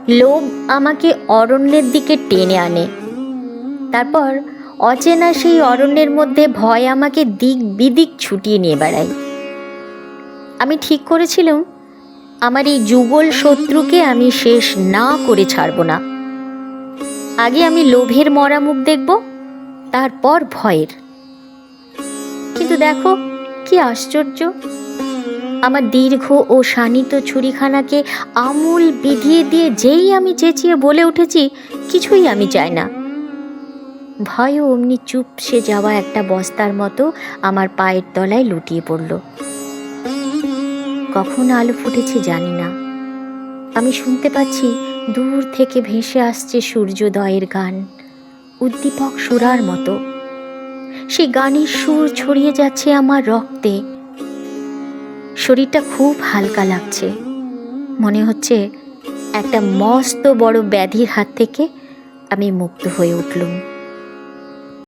লোভ আমাকে অরণ্যের দিকে টেনে আনে। তারপর অচেনা সেই অরণ্যের মধ্যে ভয় আমাকে দিক বিদিক ছুটিয়ে নিয়ে বেড়ায়। আমি ঠিক করেছিলাম আমার এই যুগল শত্রুকে আমি শেষ না করে ছাড়ব না। আগে আমি লোভের মরা মুখ দেখব, তারপর ভয়ের। কিন্তু দেখো কি আশ্চর্য, আমার দীর্ঘ ও শানিত ছুরিখানাকে আমূল বিধিয়ে দিয়ে যেই আমি চেঁচিয়ে বলে উঠেছি কিছুই আমি চাই না, ভয়ও অমনি চুপসে যাওয়া একটা বস্তার মতো আমার পায়ের তলায় লুটিয়ে পড়ল। কখন আলো ফুটেছে জানি না। আমি শুনতে পাচ্ছি দূর থেকে ভেসে আসছে সূর্যোদয়ের গান, উদ্দীপক সুরার মতো। সেই গানের সুর ছড়িয়ে যাচ্ছে আমার রক্তে। শরীরটা খুব হালকা লাগছে। মনে হচ্ছে একটা মস্ত বড় ব্যাধির হাত থেকে আমি মুক্ত হয়ে উঠলুম।